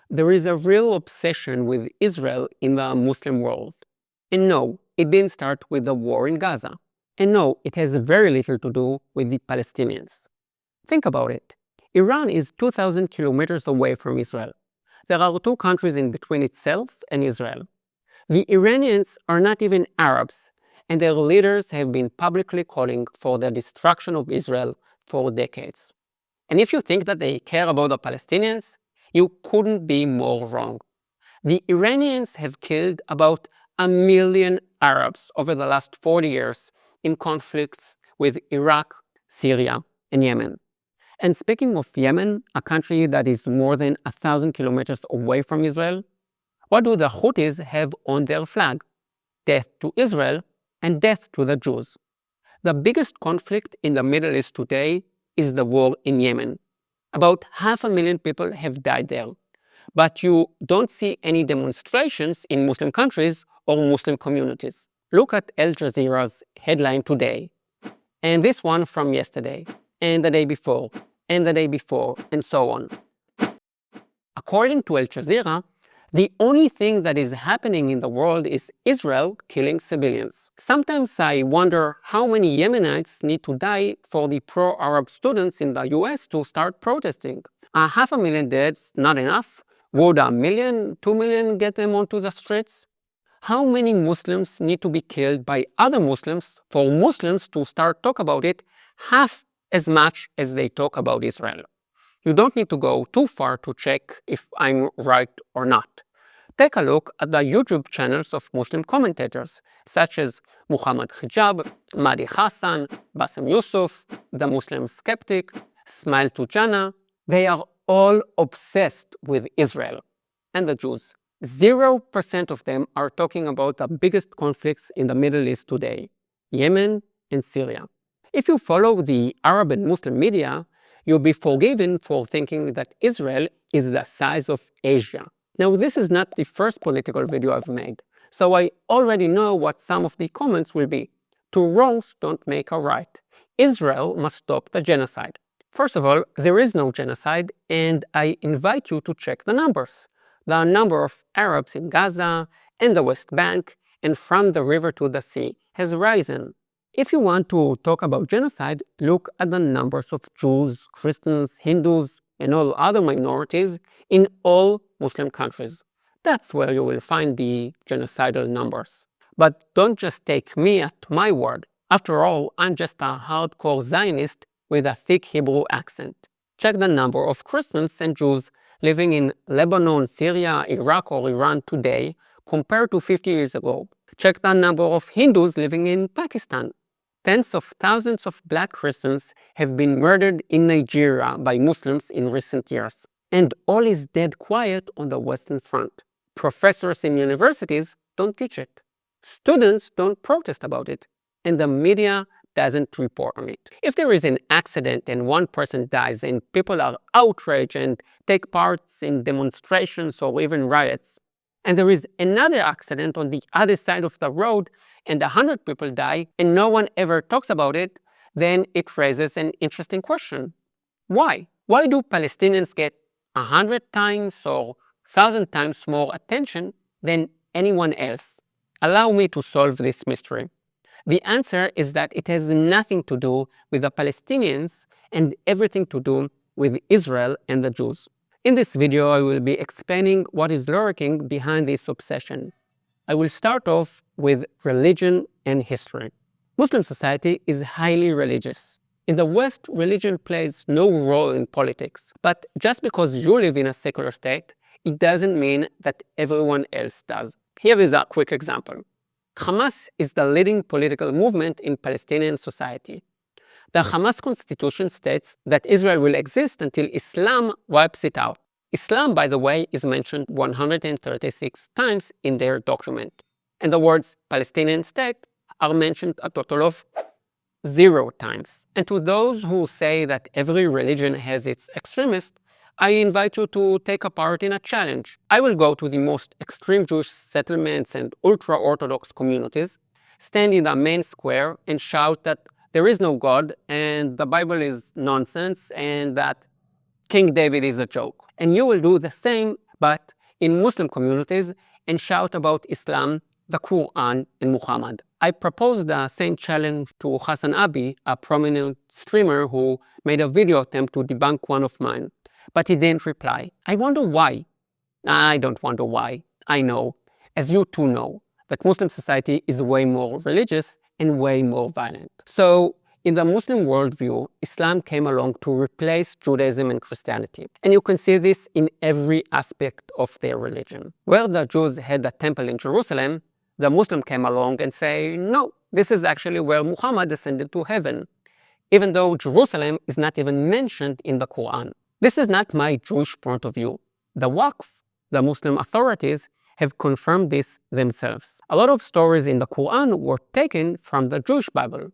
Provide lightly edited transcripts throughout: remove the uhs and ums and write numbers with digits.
There is a real obsession with Israel in the Muslim world. And no, it didn't start with the war in Gaza. And no, it has very little to do with the Palestinians. Think about it. Iran is 2,000 kilometers away from Israel. There are two countries in between itself and Israel. The Iranians are not even Arabs, and their leaders have been publicly calling for the destruction of Israel for decades. And if you think that they care about the Palestinians, you couldn't be more wrong. The Iranians have killed about 1 million Arabs over the last 40 years in conflicts with Iraq, Syria, and Yemen. And speaking of Yemen, a country that is more than 1,000 kilometers away from Israel, what do the Houthis have on their flag? Death to Israel and death to the Jews. The biggest conflict in the Middle East today is the war in Yemen. About 500,000 people have died there. But you don't see any demonstrations in Muslim countries or Muslim communities. Look at Al Jazeera's headline today, and this one from yesterday, and the day before, and the day before, and so on. According to Al Jazeera, the only thing that is happening in the world is Israel killing civilians. Sometimes I wonder how many Yemenites need to die for the pro-Arab students in the US to start protesting. 500,000 deaths, not enough? Would 1 million, 2 million get them onto the streets? How many Muslims need to be killed by other Muslims for Muslims to start talk about it half as much as they talk about Israel? You don't need to go too far to check if I'm right or not. Take a look at the YouTube channels of Muslim commentators, such as Muhammad Hijab, Mahdi Hassan, Bassem Yusuf, The Muslim Skeptic, Smile Tujana. They are all obsessed with Israel and the Jews. 0% of them are talking about the biggest conflicts in the Middle East today, Yemen and Syria. If you follow the Arab and Muslim media, you'll be forgiven for thinking that Israel is the size of Asia. Now, this is not the first political video I've made, so I already know what some of the comments will be. Two wrongs don't make a right. Israel must stop the genocide. First of all, there is no genocide, and I invite you to check the numbers. The number of Arabs in Gaza and the West Bank and from the river to the sea has risen. If you want to talk about genocide, look at the numbers of Jews, Christians, Hindus, and all other minorities in all Muslim countries. That's where you will find the genocidal numbers. But don't just take me at my word. After all, I'm just a hardcore Zionist with a thick Hebrew accent. Check the number of Christians and Jews living in Lebanon, Syria, Iraq, or Iran today compared to 50 years ago. Check the number of Hindus living in Pakistan. Tens of thousands of black Christians have been murdered in Nigeria by Muslims in recent years. And all is dead quiet on the Western Front. Professors in universities don't teach it. Students don't protest about it. And the media doesn't report on it. If there is an accident and one person dies and people are outraged and take part in demonstrations or even riots, and there is another accident on the other side of the road and 100 people die and no one ever talks about it, then it raises an interesting question. Why? Why do Palestinians get 100 times or 1,000 times more attention than anyone else? Allow me to solve this mystery. The answer is that it has nothing to do with the Palestinians and everything to do with Israel and the Jews. In this video, I will be explaining what is lurking behind this obsession. I will start off with religion and history. Muslim society is highly religious. In the West, religion plays no role in politics. But just because you live in a secular state, it doesn't mean that everyone else does. Here is a quick example. Hamas is the leading political movement in Palestinian society. The Hamas constitution states that Israel will exist until Islam wipes it out. Islam, by the way, is mentioned 136 times in their document. And the words Palestinian state are mentioned a total of 0 times. And to those who say that every religion has its extremists, I invite you to take a part in a challenge. I will go to the most extreme Jewish settlements and ultra-Orthodox communities, stand in the main square and shout that there is no God and the Bible is nonsense and that King David is a joke. And you will do the same but in Muslim communities and shout about Islam, the Quran, and Muhammad. I proposed the same challenge to Hassan Abi, a prominent streamer who made a video attempt to debunk one of mine, but he didn't reply. I wonder why. I don't wonder why. I know, as you too know, that Muslim society is way more religious and way more violent. So, in the Muslim worldview, Islam came along to replace Judaism and Christianity. And you can see this in every aspect of their religion. Where the Jews had a temple in Jerusalem, the Muslim came along and say, no, this is actually where Muhammad ascended to heaven, even though Jerusalem is not even mentioned in the Quran. This is not my Jewish point of view. The Waqf, the Muslim authorities, have confirmed this themselves. A lot of stories in the Quran were taken from the Jewish Bible.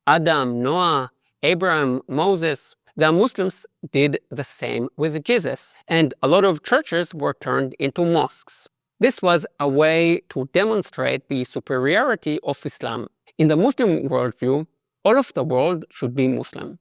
Adam, Noah, Abraham, Moses. The Muslims did the same with Jesus, and a lot of churches were turned into mosques. This was a way to demonstrate the superiority of Islam. In the Muslim worldview, all of the world should be Muslim.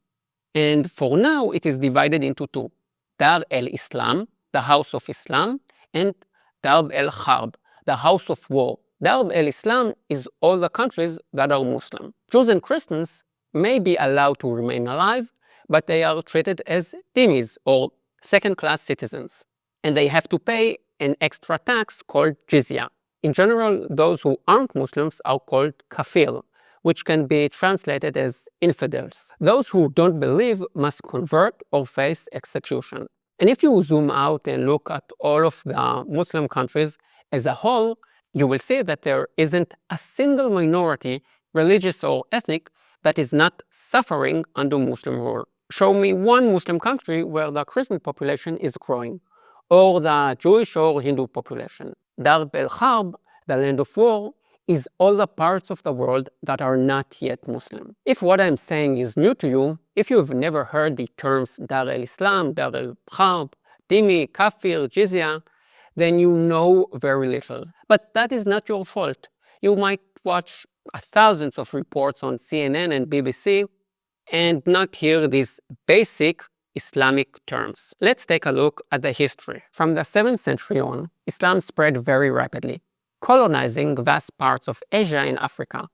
And for now, it is divided into two: Dar el-Islam, the House of Islam, and Darb el-Harb, the House of War. Darb el-Islam is all the countries that are Muslim. Jews and Christians may be allowed to remain alive, but they are treated as dhimmis, or second-class citizens. And they have to pay an extra tax called jizya. In general, those who aren't Muslims are called kafir, which can be translated as infidels. Those who don't believe must convert or face execution. And if you zoom out and look at all of the Muslim countries as a whole, you will see that there isn't a single minority, religious or ethnic, that is not suffering under Muslim rule. Show me one Muslim country where the Christian population is growing, or the Jewish or Hindu population. Darb el-Harb, the land of war, is all the parts of the world that are not yet Muslim. If what I'm saying is new to you, if you've never heard the terms Dar el-Islam, Dar el-Harb, Dhimmi, Kafir, Jizya, then you know very little. But that is not your fault. You might watch thousands of reports on CNN and BBC and not hear these basic Islamic terms. Let's take a look at the history. From the 7th century on, Islam spread very rapidly, colonizing vast parts of Asia and Africa,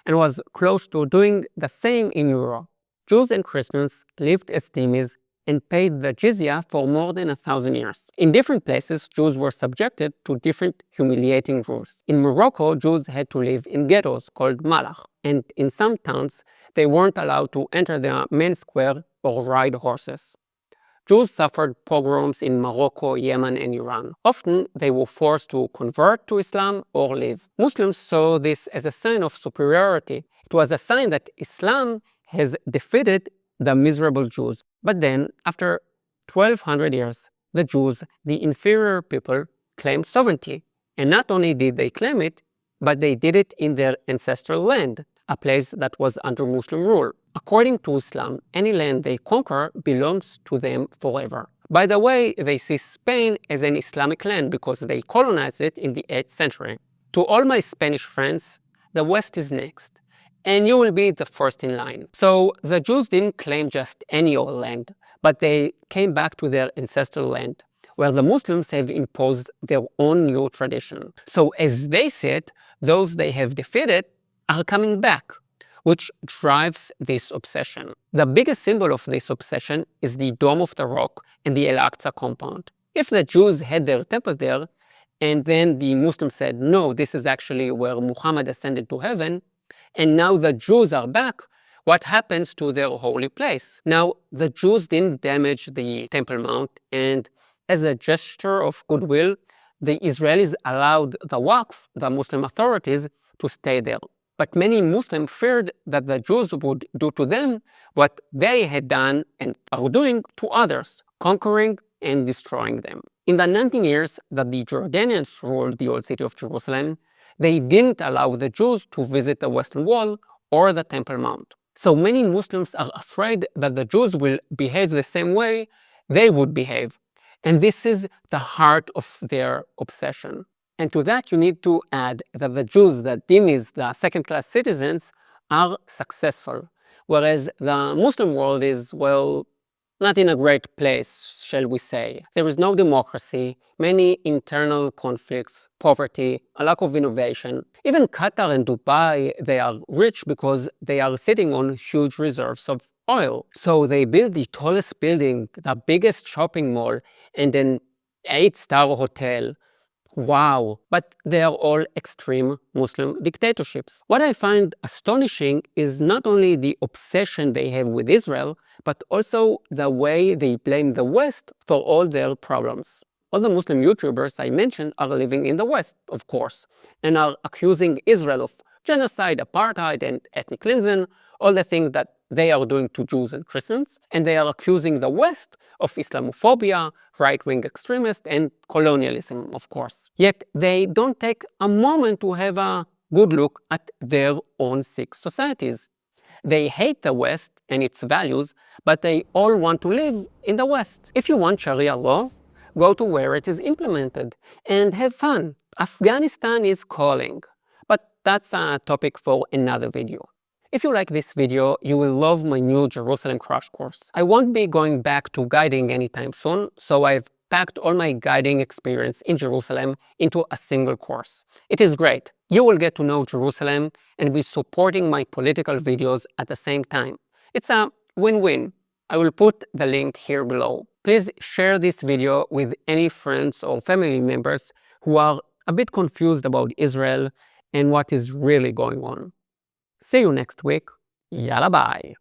and was close to doing the same in Europe. Jews and Christians lived as dhimmis and paid the jizya for more than 1,000 years. In different places, Jews were subjected to different humiliating rules. In Morocco, Jews had to live in ghettos called malach, and in some towns, they weren't allowed to enter the main square or ride horses. Jews suffered pogroms in Morocco, Yemen, and Iran. Often, they were forced to convert to Islam or leave. Muslims saw this as a sign of superiority. It was a sign that Islam has defeated the miserable Jews. But then, after 1,200 years, the Jews, the inferior people, claimed sovereignty. And not only did they claim it, but they did it in their ancestral land, a place that was under Muslim rule. According to Islam, any land they conquer belongs to them forever. By the way, they see Spain as an Islamic land because they colonized it in the 8th century. To all my Spanish friends, the West is next, and you will be the first in line. So the Jews didn't claim just any old land, but they came back to their ancestral land, where the Muslims have imposed their own new tradition. So as they see it, those they have defeated are coming back, which drives this obsession. The biggest symbol of this obsession is the Dome of the Rock and the Al-Aqsa compound. If the Jews had their temple there, and then the Muslims said, no, this is actually where Muhammad ascended to heaven, and now the Jews are back, what happens to their holy place? Now, the Jews didn't damage the Temple Mount, and as a gesture of goodwill, the Israelis allowed the Waqf, the Muslim authorities, to stay there. But many Muslims feared that the Jews would do to them what they had done and are doing to others, conquering and destroying them. In the 19 years that the Jordanians ruled the old city of Jerusalem, they didn't allow the Jews to visit the Western Wall or the Temple Mount. So many Muslims are afraid that the Jews will behave the same way they would behave. And this is the heart of their obsession. And to that, you need to add that the Jews, the dhimmis, the second-class citizens, are successful, whereas the Muslim world is, well, not in a great place, shall we say. There is no democracy, many internal conflicts, poverty, a lack of innovation. Even Qatar and Dubai, they are rich because they are sitting on huge reserves of oil. So they build the tallest building, the biggest shopping mall, and an 8-star hotel. Wow, but they are all extreme Muslim dictatorships. What I find astonishing is not only the obsession they have with Israel, but also the way they blame the West for all their problems. All the Muslim YouTubers I mentioned are living in the West, of course, and are accusing Israel of genocide, apartheid, and ethnic cleansing, all the things that they are doing to Jews and Christians, and they are accusing the West of Islamophobia, right-wing extremists, and colonialism, of course. Yet they don't take a moment to have a good look at their own sick societies. They hate the West and its values, but they all want to live in the West. If you want Sharia law, go to where it is implemented and have fun. Afghanistan is calling. But that's a topic for another video. If you like this video, you will love my new Jerusalem crash course. I won't be going back to guiding anytime soon, so I've packed all my guiding experience in Jerusalem into a single course. It is great. You will get to know Jerusalem and be supporting my political videos at the same time. It's a win-win. I will put the link here below. Please share this video with any friends or family members who are a bit confused about Israel and what is really going on. See you next week. Yalla bye.